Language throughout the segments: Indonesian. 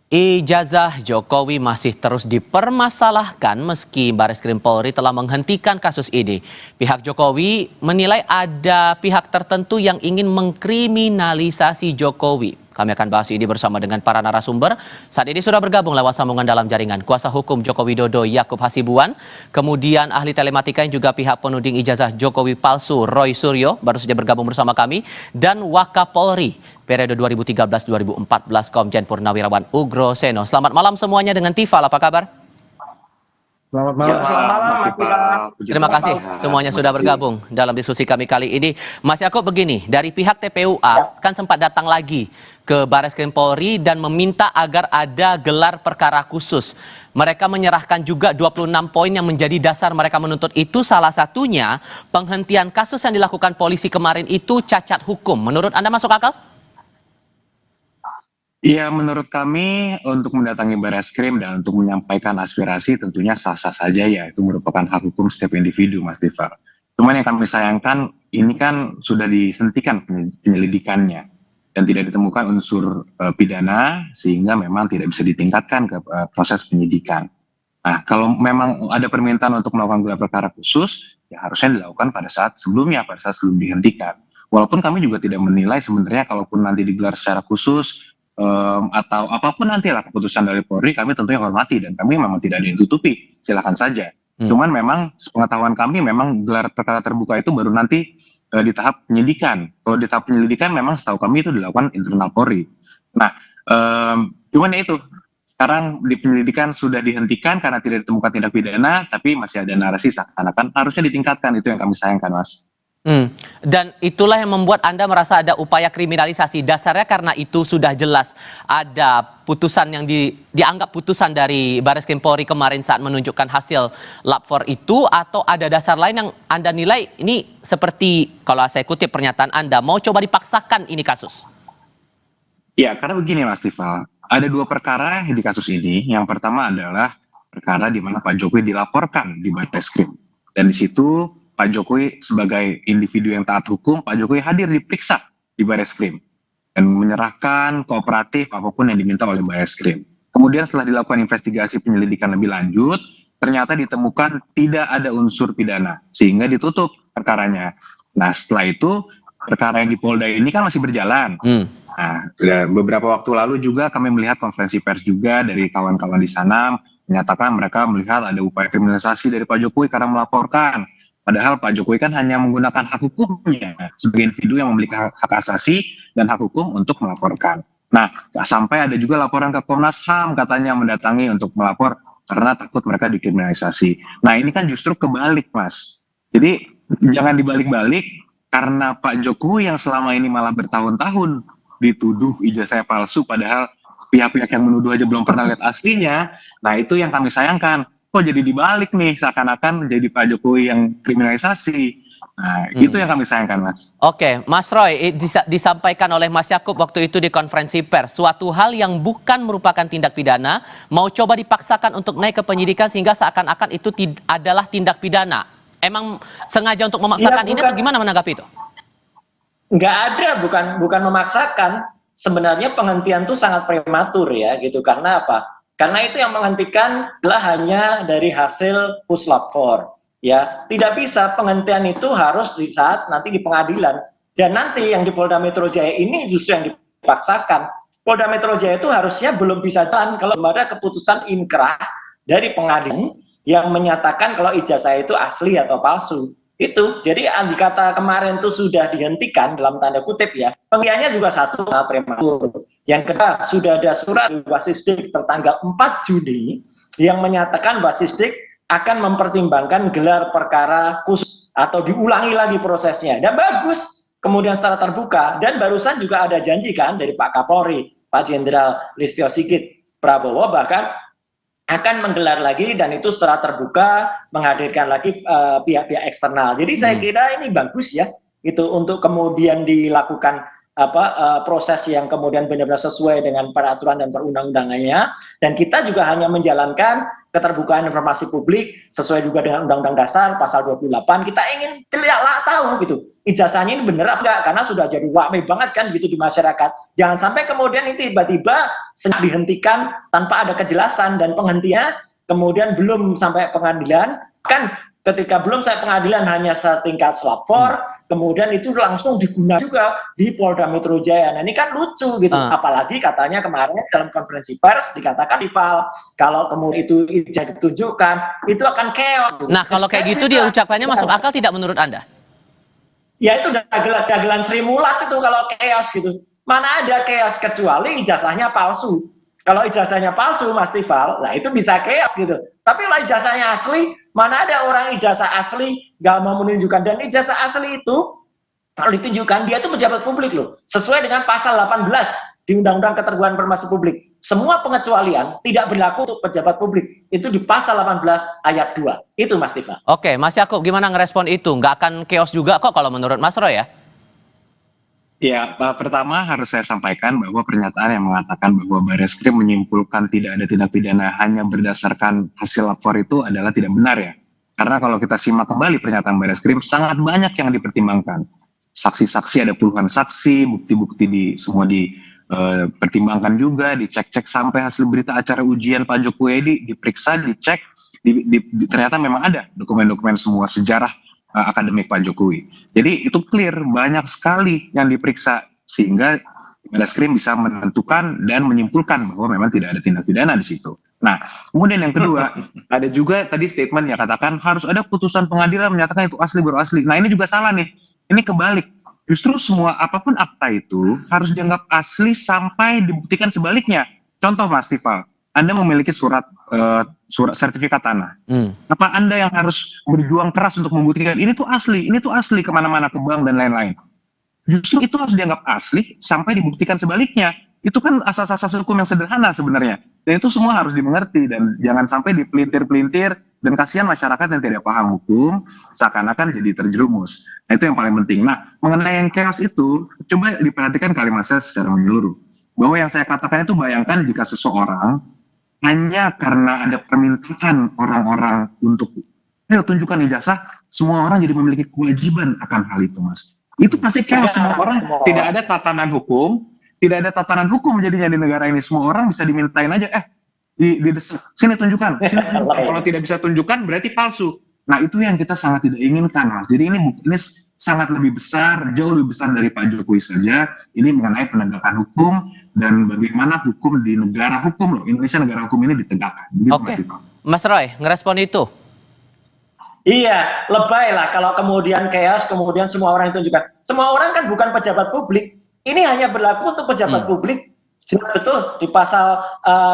Ijazah Jokowi masih terus dipermasalahkan meski Bareskrim Polri telah menghentikan kasus ini. Pihak Jokowi menilai ada pihak tertentu yang ingin mengkriminalisasi Jokowi. Kami akan bahas ini bersama dengan para narasumber. Saat ini sudah bergabung lewat sambungan dalam jaringan kuasa hukum Joko Widodo Yakub Hasibuan, kemudian ahli telematika yang juga pihak penuding ijazah Jokowi palsu Roy Suryo baru saja bergabung bersama kami, dan Wakapolri periode 2013-2014 Komjen Purnawirawan Ugro Seno. Selamat malam semuanya dengan Tifal, apa kabar? Selamat malam. Selamat malam, Mas Tifal. Terima kasih semuanya sudah bergabung dalam diskusi kami kali ini. Mas Yakub, begini, dari pihak TPUA kan sempat datang lagi ke Bareskrim Polri dan meminta agar ada gelar perkara khusus. Mereka menyerahkan juga 26 poin yang menjadi dasar mereka menuntut itu, salah satunya penghentian kasus yang dilakukan polisi kemarin itu cacat hukum. Menurut Anda masuk akal? Iya, menurut kami untuk mendatangi Bareskrim dan untuk menyampaikan aspirasi tentunya sah-sah saja ya. Itu merupakan hak hukum setiap individu, Mas Tifal. Cuman yang kami sayangkan, ini kan sudah dihentikan penyelidikannya dan tidak ditemukan unsur pidana sehingga memang tidak bisa ditingkatkan ke proses penyidikan. Nah, kalau memang ada permintaan untuk melakukan gelar perkara khusus, ya harusnya dilakukan pada saat sebelumnya, pada saat sebelum dihentikan. Walaupun kami juga tidak menilai sebenarnya kalaupun nanti digelar secara khusus, atau apapun nantilah keputusan dari Polri, kami tentunya hormati dan kami memang tidak ada yang tutupi, silakan saja. Cuman memang sepengetahuan kami memang gelar perkara terbuka itu baru nanti di tahap penyidikan. Kalau di tahap penyelidikan memang setahu kami itu dilakukan internal Polri. Nah, cuman ya itu, sekarang di penyelidikan sudah dihentikan karena tidak ditemukan tindak pidana, tapi masih ada narasi seakan-akan harusnya ditingkatkan. Itu yang kami sayangkan, Mas. Dan itulah yang membuat Anda merasa ada upaya kriminalisasi. Dasarnya karena itu sudah jelas ada putusan yang dianggap putusan dari Bareskrim Polri kemarin saat menunjukkan hasil lapor itu, atau ada dasar lain yang Anda nilai ini seperti, kalau saya kutip pernyataan Anda, mau coba dipaksakan ini kasus? Ya, karena begini Mas Tifal, ada dua perkara di kasus ini. Yang pertama adalah perkara di mana Pak Jokowi dilaporkan di Bareskrim. Dan di situ Pak Jokowi sebagai individu yang taat hukum, Pak Jokowi hadir diperiksa di Bareskrim dan menyerahkan kooperatif apapun yang diminta oleh Bareskrim. Kemudian setelah dilakukan investigasi penyelidikan lebih lanjut, ternyata ditemukan tidak ada unsur pidana sehingga ditutup perkaranya. Nah, setelah itu perkara yang di Polda ini kan masih berjalan. Nah, beberapa waktu lalu juga kami melihat konferensi pers juga dari kawan-kawan di sana menyatakan mereka melihat ada upaya kriminalisasi dari Pak Jokowi karena melaporkan. Padahal Pak Jokowi kan hanya menggunakan hak hukumnya sebagai individu yang memiliki hak asasi dan hak hukum untuk melaporkan. Nah, sampai ada juga laporan ke Komnas HAM katanya mendatangi untuk melapor karena takut mereka dikriminalisasi. Nah, ini kan justru kebalik, Mas. Jadi jangan dibalik-balik karena Pak Jokowi yang selama ini malah bertahun-tahun dituduh ijazah palsu, padahal pihak-pihak yang menuduh aja belum pernah lihat aslinya. Nah, itu yang kami sayangkan. Kok jadi dibalik nih, seakan-akan jadi Pak Jokowi yang kriminalisasi. Nah, itu yang kami sayangkan, Mas. Oke, Mas Roy, disampaikan oleh Mas Yakub waktu itu di konferensi pers, suatu hal yang bukan merupakan tindak pidana, mau coba dipaksakan untuk naik ke penyidikan sehingga seakan-akan itu adalah tindak pidana. Emang sengaja untuk memaksakan ini atau gimana menanggapi itu? Nggak ada, bukan memaksakan. Sebenarnya penghentian itu sangat prematur ya, gitu. Karena apa? Karena itu yang menghentikan adalah hanya dari hasil puslapor, ya. Tidak bisa, penghentian itu harus di saat nanti di pengadilan. Dan nanti yang di Polda Metro Jaya ini justru yang dipaksakan. Polda Metro Jaya itu harusnya belum bisa jalan kalau ada keputusan inkrah dari pengadilan yang menyatakan kalau ijazah itu asli atau palsu. Itu, jadi andai kemarin itu sudah dihentikan dalam tanda kutip ya, penghentiannya juga satu prematur. Yang kedua, sudah ada surat Wasisdik tertanggal 4 Juni yang menyatakan Wasisdik akan mempertimbangkan gelar perkara khusus atau diulangi lagi prosesnya. Dan bagus, kemudian secara terbuka. Dan barusan juga ada janji kan dari Pak Kapolri, Pak Jenderal Listio Sigit Prabowo, bahkan akan menggelar lagi dan itu secara terbuka menghadirkan lagi pihak-pihak eksternal. Jadi saya kira ini bagus ya, itu untuk kemudian dilakukan proses yang kemudian benar-benar sesuai dengan peraturan dan perundang-undangannya, dan kita juga hanya menjalankan keterbukaan informasi publik sesuai juga dengan Undang-Undang Dasar pasal 28. Kita ingin tahu gitu ijazahnya ini benar apa enggak, karena sudah jadi wame banget kan gitu di masyarakat. Jangan sampai kemudian ini tiba-tiba dihentikan tanpa ada kejelasan, dan penghentian kemudian belum sampai pengadilan, kan ketika belum sampai pengadilan hanya setingkat lapor, kemudian itu langsung digunakan juga di Polda Metro Jaya. Nah ini kan lucu gitu, apalagi katanya kemarin dalam konferensi pers dikatakan rival, kalau kemudian itu ijazah ditunjukkan, itu akan chaos. Nah kalau kayak gitu dia ucapannya masuk akal tidak menurut Anda? Ya itu dagelan Sri Mulat itu kalau chaos gitu. Mana ada chaos kecuali ijazahnya palsu. Kalau ijazahnya palsu, Mas Tifal, lah itu bisa chaos gitu. Tapi kalau ijazahnya asli, mana ada orang ijazah asli nggak mau menunjukkan. Dan ijazah asli itu, kalau ditunjukkan, dia itu pejabat publik loh. Sesuai dengan pasal 18 di Undang-Undang Keterbukaan Informasi Publik. Semua pengecualian tidak berlaku untuk pejabat publik. Itu di pasal 18 ayat 2. Itu Mas Tifal. Oke, Mas Yakub gimana ngerespon itu? Nggak akan chaos juga kok kalau menurut Mas Roy ya? Ya, pertama harus saya sampaikan bahwa pernyataan yang mengatakan bahwa Bareskrim menyimpulkan tidak ada tindak pidana hanya berdasarkan hasil lapor itu adalah tidak benar ya. Karena kalau kita simak kembali pernyataan Bareskrim, sangat banyak yang dipertimbangkan. Saksi-saksi ada puluhan saksi, bukti-bukti semua dipertimbangkan juga, dicek-cek sampai hasil berita acara ujian Pak Jokowi diperiksa, dicek, ternyata memang ada dokumen-dokumen semua sejarah akademik Pak Jokowi. Jadi itu clear, banyak sekali yang diperiksa sehingga Bareskrim bisa menentukan dan menyimpulkan bahwa memang tidak ada tindak pidana di situ. Nah, kemudian yang kedua, ada juga tadi statement yang katakan harus ada putusan pengadilan menyatakan itu asli baru asli. Nah, ini juga salah nih. Ini kebalik. Justru semua apapun akta itu harus dianggap asli sampai dibuktikan sebaliknya. Contoh Mas Tifal, Anda memiliki surat sertifikat tanah. Apa Anda yang harus berjuang keras untuk membuktikan ini tuh asli kemana-mana, ke bank dan lain-lain. Justru itu harus dianggap asli sampai dibuktikan sebaliknya. Itu kan asas-asas hukum yang sederhana sebenarnya. Dan itu semua harus dimengerti dan jangan sampai dipelintir-pelintir, dan kasihan masyarakat yang tidak paham hukum seakan-akan jadi terjerumus. Nah itu yang paling penting. Nah mengenai yang chaos itu, coba diperhatikan kalimat saya secara menyeluruh. Bahwa yang saya katakan itu bayangkan jika seseorang hanya karena ada permintaan orang-orang untuk ayo tunjukkan ijazah, semua orang jadi memiliki kewajiban akan hal itu, Mas. Itu pasti chaos. Semua orang tidak ada tatanan hukum, jadinya di negara ini. Semua orang bisa dimintain aja, didesak, sini tunjukkan. Kalau tidak bisa tunjukkan berarti palsu. Nah itu yang kita sangat tidak inginkan, Mas. Jadi ini sangat lebih besar, jauh lebih besar dari Pak Jokowi saja. Ini mengenai penegakan hukum dan bagaimana hukum di negara hukum loh. Indonesia negara hukum ini ditegakkan. Oke, Mas Roy, ngerespon itu? Iya, lebay lah kalau kemudian chaos, kemudian semua orang tunjukkan. Semua orang kan bukan pejabat publik. Ini hanya berlaku untuk pejabat publik. Jelas betul di pasal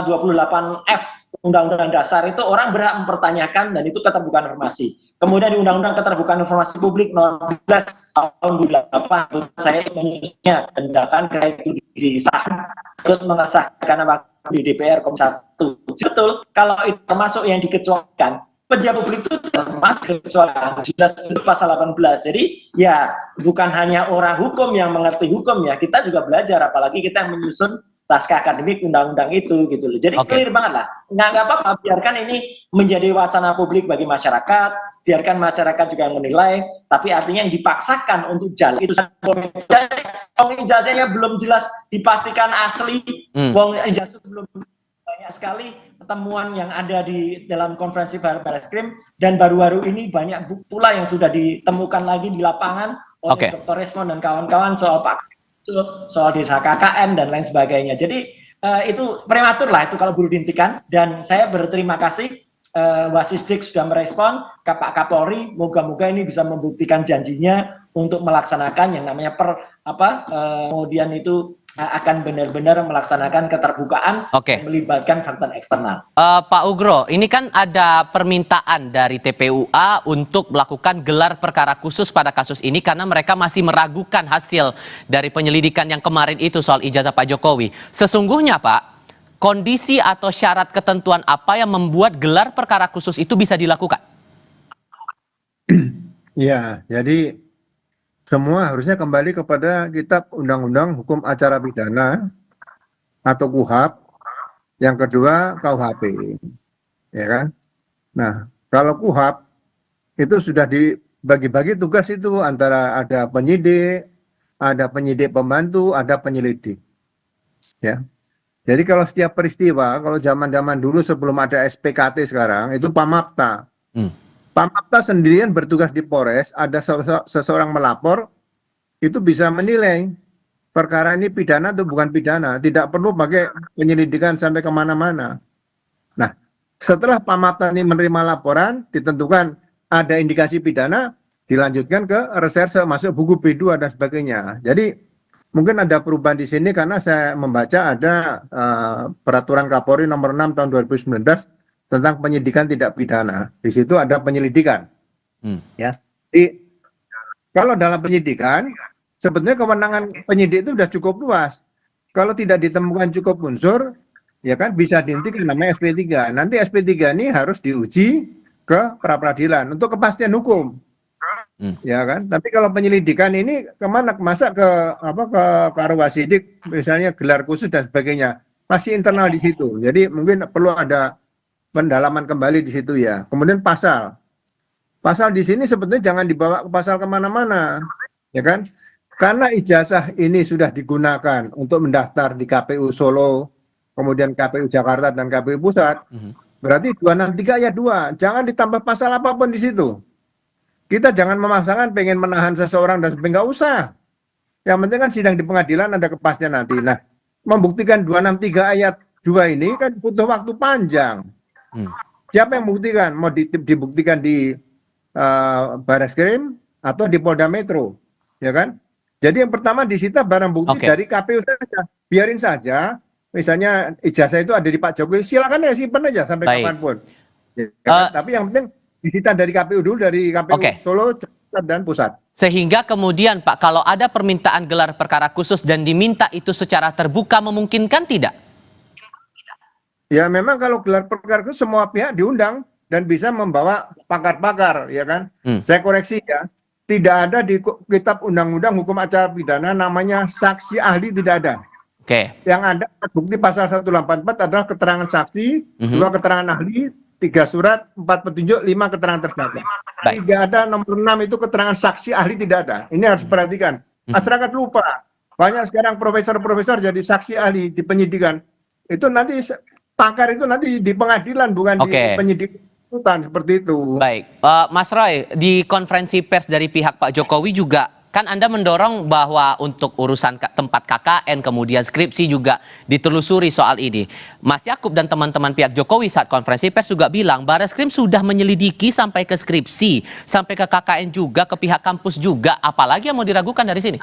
28F Undang-Undang Dasar itu orang berhak mempertanyakan, dan itu keterbukaan informasi. Kemudian di Undang-Undang Keterbukaan Informasi Publik nomor 12 tahun 2008 saya menyusunnya tindakan kayak itu disahkan untuk mengesahkan apa di DPR Komisi 1. Betul, kalau itu termasuk yang dikecualikan, pejabat publik itu termasuk kecualian jelas pasal 18. Jadi ya bukan hanya orang hukum yang mengerti hukum ya, kita juga belajar, apalagi kita yang menyusun naskah akademik undang-undang itu gitu loh. Jadi clear banget lah. Nggak apa-apa, biarkan ini menjadi wacana publik bagi masyarakat, biarkan masyarakat juga yang menilai, tapi artinya yang dipaksakan untuk jalan itu ijazahnya belum jelas dipastikan asli, ijazah belum banyak sekali temuan yang ada di dalam konferensi Bareskrim, dan baru-baru ini banyak pula yang sudah ditemukan lagi di lapangan oleh Dr. Resmond dan kawan-kawan soal desa KKN dan lain sebagainya. Jadi itu prematur lah itu kalau buru dihentikan, dan saya berterima kasih Wasisdik sudah merespon ke Pak Kapolri. Moga-moga ini bisa membuktikan janjinya untuk melaksanakan yang namanya kemudian itu akan benar-benar melaksanakan keterbukaan melibatkan faktor eksternal. Pak Ugro, ini kan ada permintaan dari TPUA untuk melakukan gelar perkara khusus pada kasus ini karena mereka masih meragukan hasil dari penyelidikan yang kemarin itu soal ijazah Pak Jokowi. Sesungguhnya Pak, kondisi atau syarat ketentuan apa yang membuat gelar perkara khusus itu bisa dilakukan? Ya, jadi semua harusnya kembali kepada Kitab Undang-Undang Hukum Acara Pidana atau KUHP, yang kedua KUHP, ya kan? Nah, kalau KUHP itu sudah dibagi-bagi tugas itu antara ada penyidik pembantu, ada penyelidik, ya. Jadi kalau setiap peristiwa, kalau zaman-zaman dulu sebelum ada SPKT sekarang, itu Pamapta. Pamapta sendirian bertugas di Polres, ada seseorang melapor, itu bisa menilai perkara ini pidana atau bukan pidana. Tidak perlu pakai penyelidikan sampai kemana-mana. Nah, setelah Pamapta ini menerima laporan, ditentukan ada indikasi pidana, dilanjutkan ke reserse, masuk buku B2 dan sebagainya. Jadi mungkin ada perubahan di sini karena saya membaca ada peraturan Kapolri nomor 6 tahun 2019 tentang penyidikan tidak pidana. Di situ ada penyelidikan. Ya. Jadi kalau dalam penyidikan sebetulnya kewenangan penyidik itu sudah cukup luas. Kalau tidak ditemukan cukup unsur, ya kan bisa dihentikan, namanya SP3. Nanti SP3 ini harus diuji ke pra-peradilan untuk kepastian hukum. Ya kan, tapi kalau penyelidikan ini kemana, masa ke Karwasidik misalnya, gelar khusus dan sebagainya, masih internal di situ. Jadi mungkin perlu ada pendalaman kembali di situ ya. Kemudian pasal di sini sebetulnya jangan dibawa ke pasal kemana-mana, ya kan? Karena ijazah ini sudah digunakan untuk mendaftar di KPU Solo, kemudian KPU Jakarta dan KPU Pusat, berarti 263 ayat 2, jangan ditambah pasal apapun di situ. Kita jangan memaksakan pengen menahan seseorang dan sebagainya, nggak usah. Yang penting kan sidang di pengadilan ada kepastian nanti. Nah, membuktikan 263 ayat 2 ini kan butuh waktu panjang. Siapa yang membuktikan? Mau dibuktikan di Barreskrim atau di Polda Metro, ya kan? Jadi yang pertama disita barang bukti dari KPU saja. Biarin saja, misalnya ijazah itu ada di Pak Jokowi, silakan ya simpan aja sampai kapanpun. Ya, kan? Tapi yang penting disita dari KPU dulu, dari KPU Solo, Jakarta, dan Pusat. Sehingga kemudian Pak, kalau ada permintaan gelar perkara khusus dan diminta itu secara terbuka, memungkinkan tidak? Ya memang kalau gelar perkara khusus semua pihak diundang dan bisa membawa pakar-pakar, ya kan? Saya koreksi ya, tidak ada di Kitab Undang-Undang Hukum Acara Pidana namanya saksi ahli, tidak ada. Yang ada bukti pasal 184 adalah keterangan saksi, 2 keterangan ahli, 3 surat, 4 petunjuk, 5 keterangan terdakwa. Tidak ada nomor 6 itu keterangan saksi ahli, tidak ada. Ini harus perhatikan. Masyarakat lupa. Banyak sekarang profesor-profesor jadi saksi ahli di penyidikan. Itu nanti pakar itu nanti di pengadilan, bukan di penyidikan seperti itu. Baik, Mas Roy, di konferensi pers dari pihak Pak Jokowi juga kan Anda mendorong bahwa untuk urusan tempat KKN, kemudian skripsi juga ditelusuri soal ini. Mas Yakub dan teman-teman pihak Jokowi saat konferensi pers juga bilang Barreskrim sudah menyelidiki sampai ke skripsi, sampai ke KKN juga, ke pihak kampus juga. Apalagi yang mau diragukan dari sini?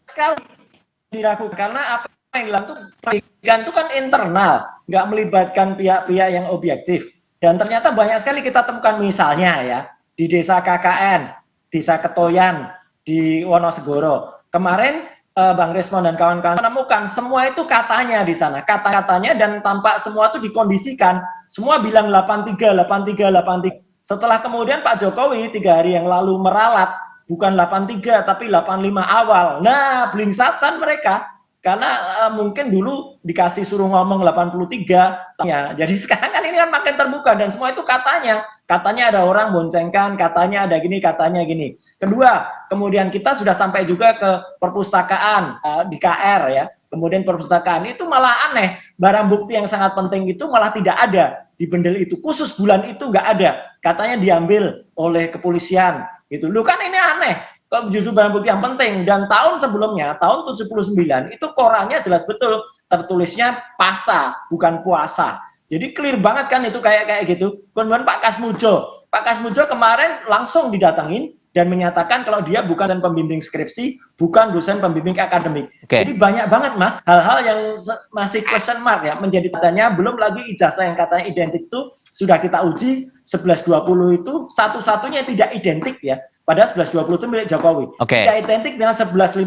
Sekali diragukan, karena apa yang bilang tuh pendidikan itu kan internal, nggak melibatkan pihak-pihak yang objektif. Dan ternyata banyak sekali kita temukan, misalnya ya, di desa KKN, Desa Ketoyan di Wonosegoro. Kemarin Bang Resmond dan kawan-kawan menemukan semua itu katanya di sana, kata-katanya, dan tampak semua itu dikondisikan. Semua bilang 83, 83, 83. Setelah kemudian Pak Jokowi 3 hari yang lalu meralat, bukan 83 tapi 85 awal. Nah, blingsatan mereka. Karena mungkin dulu dikasih suruh ngomong 83, ya. Jadi sekarang kan ini kan makin terbuka dan semua itu katanya ada orang boncengkan, katanya ada gini, katanya gini. Kedua, kemudian kita sudah sampai juga ke perpustakaan di KR ya. Kemudian perpustakaan itu malah aneh, barang bukti yang sangat penting itu malah tidak ada di bendel itu, khusus bulan itu nggak ada. Katanya diambil oleh kepolisian gitu. Lu kan ini aneh. Justru barang bukti yang penting. Dan tahun sebelumnya, tahun 79, itu korannya jelas betul tertulisnya pasa, bukan puasa. Jadi clear banget kan itu kayak gitu. Kemudian Pak Kasmujo kemarin langsung didatengin dan menyatakan kalau dia bukan dosen pembimbing skripsi, bukan dosen pembimbing akademik. Jadi banyak banget Mas hal-hal yang masih question mark ya, menjadi tanya. Belum lagi ijazah yang katanya identik itu sudah kita uji 1120 itu satu-satunya tidak identik ya. Padahal 1120 itu milik Jokowi. Tidak identik dengan 1115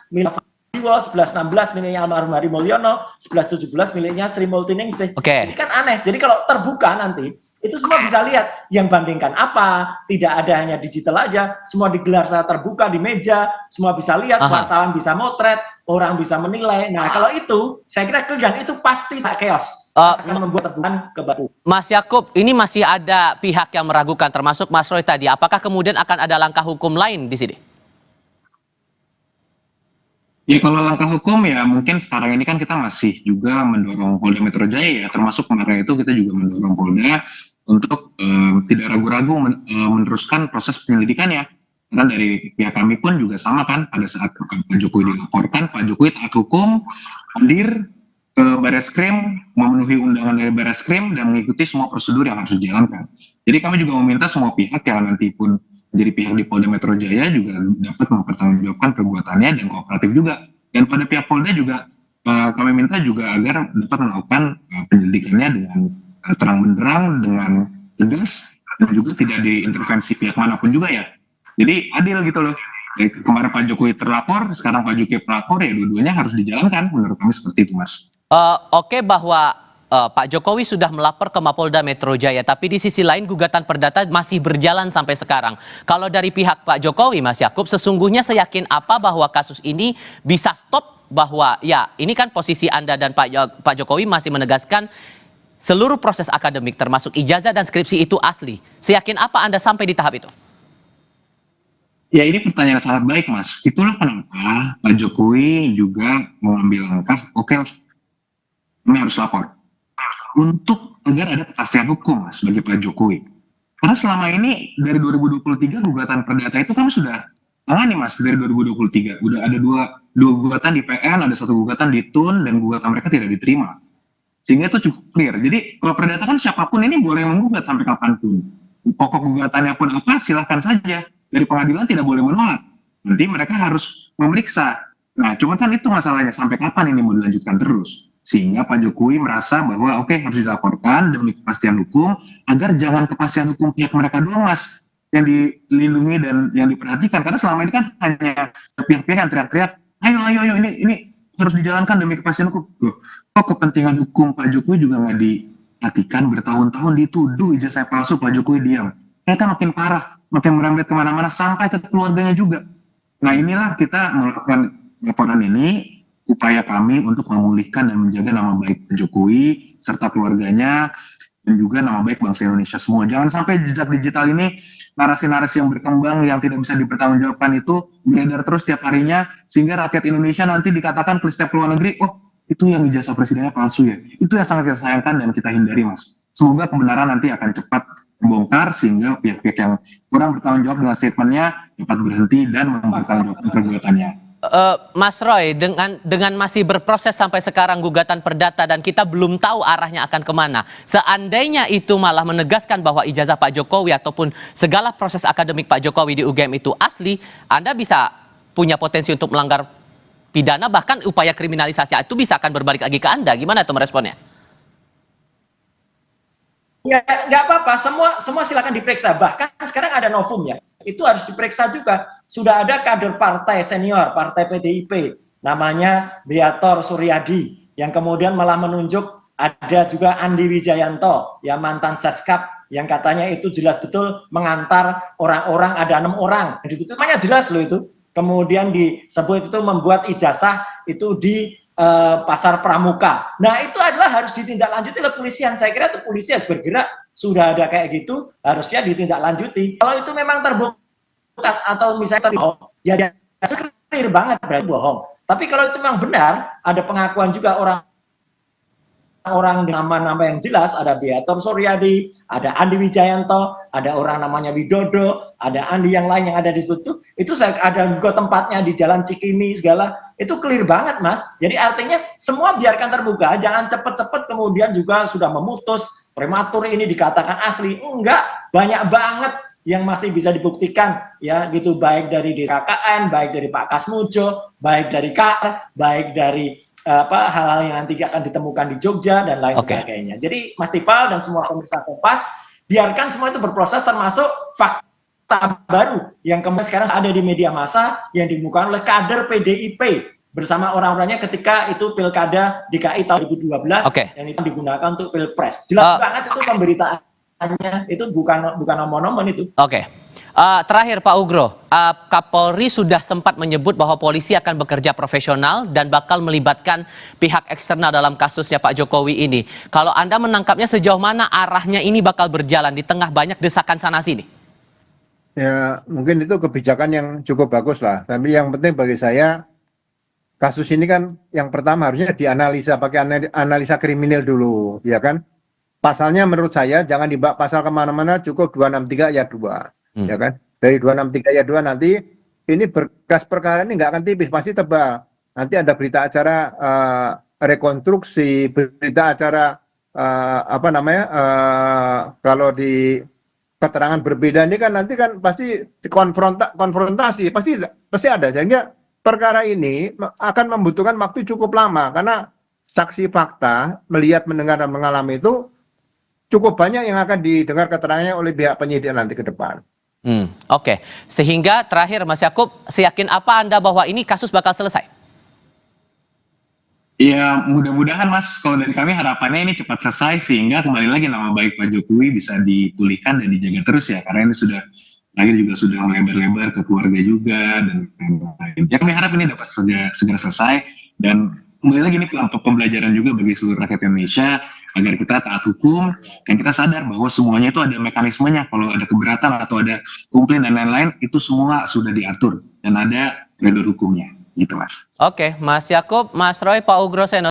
milik 1116 miliknya almarhum Hari Mulyono, 1117 miliknya Sri Multiningsih. Ini kan aneh. Jadi kalau terbuka nanti Itu semua bisa lihat yang bandingkan apa, tidak ada hanya digital aja, semua digelar secara terbuka di meja, semua bisa lihat, wartawan bisa motret, orang bisa menilai. Nah, kalau itu saya kira dan itu pasti chaos. Akan membuat terbukaan ke baru. Mas Yakub, ini masih ada pihak yang meragukan, termasuk Mas Roy tadi. Apakah kemudian akan ada langkah hukum lain di sini? Ya kalau langkah hukum ya mungkin sekarang ini kan kita masih juga mendorong Polda Metro Jaya ya, termasuk kemarin itu kita juga mendorong Polda untuk tidak ragu-ragu meneruskan proses penyelidikannya. Karena dari pihak kami pun juga sama kan, pada saat Pak Jokowi dilaporkan, Pak Jokowi taat hukum, hadir ke Barreskrim, memenuhi undangan dari Barreskrim dan mengikuti semua prosedur yang harus dijalankan. Jadi kami juga meminta semua pihak yang nanti pun jadi pihak di Polda Metro Jaya juga dapat mempertanggungjawabkan perbuatannya dan kooperatif juga. Dan pada pihak Polda juga kami minta juga agar dapat melakukan penyelidikannya dengan terang benderang, dengan tegas, dan juga tidak diintervensi pihak manapun juga ya. Jadi adil gitu loh. Kemarin Pak Jokowi terlapor, sekarang Pak Jokowi pelapor, ya dua-duanya harus dijalankan. Menurut kami seperti itu, Mas. Oke, bahwa Pak Jokowi sudah melapor ke Mapolda Metro Jaya, tapi di sisi lain gugatan perdata masih berjalan sampai sekarang. Kalau dari pihak Pak Jokowi, Mas Yakub, sesungguhnya seyakin apa bahwa kasus ini bisa stop, bahwa ya ini kan posisi Anda dan Pak Jokowi masih menegaskan seluruh proses akademik termasuk ijazah dan skripsi itu asli. Seyakin apa Anda sampai di tahap itu? Ya ini pertanyaan sangat baik, Mas. Itulah kenapa Pak Jokowi juga mengambil langkah, oke, kami harus lapor. Untuk agar ada kepastian hukum, Mas, bagi Pak Jokowi. Karena selama ini dari 2023 gugatan perdata itu kami sudah tangani, Mas, dari 2023. Udah ada dua gugatan di PN, ada satu gugatan di TUN, dan gugatan mereka tidak diterima. Sehingga itu cukup clear. Jadi kalau perdata kan siapapun ini boleh menggugat sampai kapanpun. Pokok gugatannya pun apa, silahkan saja. Dari pengadilan tidak boleh menolak. Nanti mereka harus memeriksa. Nah, cuma kan itu masalahnya, sampai kapan ini mau dilanjutkan terus. Sehingga Pak Jokowi merasa bahwa oke, harus dilaporkan demi kepastian hukum, agar jangan kepastian hukum pihak mereka doang, Mas, yang dilindungi dan yang diperhatikan. Karena selama ini kan hanya pihak-pihak yang teriak-teriak, ayo ini harus dijalankan demi kepastian hukum. Loh, kok kepentingan hukum Pak Jokowi juga nggak diperhatikan? Bertahun-tahun dituduh ijazah palsu, Pak Jokowi diam. Ternyata makin parah, makin merembet kemana-mana sampai ke keluarganya juga. Nah, inilah kita melakukan laporan ini, upaya kami untuk memulihkan dan menjaga nama baik Pak Jokowi serta keluarganya dan juga nama baik bangsa Indonesia semua. Jangan sampai jejak digital ini, narasi-narasi yang berkembang yang tidak bisa dipertanggungjawabkan itu beredar terus setiap harinya, sehingga rakyat Indonesia nanti dikatakan ke setiap luar negeri, oh itu yang ijazah presidennya palsu ya. Itu yang sangat kita sayangkan dan kita hindari, Mas. Semoga kebenaran nanti akan cepat membongkar sehingga pihak-pihak yang kurang bertanggung jawab dengan statementnya dapat berhenti dan mempertanggungjawabkan perbuatannya. Mas Roy, dengan masih berproses sampai sekarang gugatan perdata dan kita belum tahu arahnya akan kemana. Seandainya itu malah menegaskan bahwa ijazah Pak Jokowi ataupun segala proses akademik Pak Jokowi di UGM itu asli, Anda bisa punya potensi untuk melanggar pidana, bahkan upaya kriminalisasi itu bisa akan berbalik lagi ke Anda. Gimana tuh meresponnya? Ya nggak apa-apa, semua silakan diperiksa. Bahkan sekarang ada novum ya, itu harus diperiksa juga. Sudah ada kader partai senior, partai PDIP, namanya Beator Suryadi, yang kemudian malah menunjuk ada juga Andi Wijayanto, yang mantan Seskap, yang katanya itu jelas betul mengantar orang-orang, ada 6 orang. Itu namanya jelas loh itu. Kemudian disebut itu membuat ijazah itu di Pasar Pramuka. Nah itu adalah harus ditindaklanjuti oleh polisian. Saya kira itu polisi harus bergerak. Sudah ada kayak gitu, harusnya ditindaklanjuti. Kalau itu memang terbukti atau misalnya bohong, ya itu clear banget berarti bohong. Tapi kalau itu memang benar, ada pengakuan juga orang nama-nama yang jelas, ada Beator Suryadi, ada Andi Wijayanto, ada orang namanya Widodo, ada Andi yang lain yang ada di situ, itu saya ada juga tempatnya di Jalan Cikini segala, itu clear banget, Mas. Jadi artinya semua biarkan terbuka, jangan cepet-cepet kemudian juga sudah memutus prematur ini dikatakan asli. Enggak, banyak banget yang masih bisa dibuktikan ya gitu, baik dari DKKN, baik dari Pak Kasmujo, baik dari KR, baik dari hal-hal yang nanti akan ditemukan di Jogja dan lain sebagainya. Jadi Mas Tifal dan semua pemirsa Kompas, biarkan semua itu berproses, termasuk fakta baru yang kemudian sekarang ada di media massa yang dimukakan oleh kader PDIP bersama orang-orangnya ketika itu pilkada DKI tahun 2012 yang itu digunakan untuk pilpres. Jelas banget itu pemberitaan. semuanya. Itu bukan omon-omon itu. Oke. Terakhir Pak Ugro, Kapolri sudah sempat menyebut bahwa polisi akan bekerja profesional dan bakal melibatkan pihak eksternal dalam kasusnya Pak Jokowi ini. Kalau Anda menangkapnya sejauh mana arahnya ini bakal berjalan di tengah banyak desakan sana-sini? Ya, mungkin itu kebijakan yang cukup bagus lah. Tapi yang penting bagi saya, kasus ini kan yang pertama harusnya dianalisa pakai analisa kriminal dulu, ya kan? Pasalnya menurut saya jangan dibawa pasal kemana-mana, cukup 263 ayat 2. Ya kan? Dari 263 ayat 2 nanti ini berkas perkara ini nggak akan tipis, pasti tebal. Nanti ada berita acara rekonstruksi, berita acara kalau di keterangan berbeda ini kan nanti kan pasti konfrontasi, pasti ada. Sehingga perkara ini akan membutuhkan waktu cukup lama karena saksi fakta melihat, mendengar dan mengalami itu cukup banyak yang akan didengar keterangannya oleh pihak penyidik nanti ke depan. Oke. Sehingga terakhir Mas Yakub, seyakin apa Anda bahwa ini kasus bakal selesai? Ya mudah-mudahan Mas, kalau dari kami harapannya ini cepat selesai sehingga kembali lagi nama baik Pak Jokowi bisa dipulihkan dan dijaga terus ya, karena ini sudah melebar-lebar ke keluarga juga dan lain-lain. Ya kami harap ini dapat segera selesai dan kembali lagi ini pembelajaran juga bagi seluruh rakyat Indonesia agar kita taat hukum dan kita sadar bahwa semuanya itu ada mekanismenya. Kalau ada keberatan atau ada komplain dan lain-lain itu semua sudah diatur dan ada koridor hukumnya gitu Mas. Oke, Mas Yakub, Mas Roy, Pak Ugro Seno.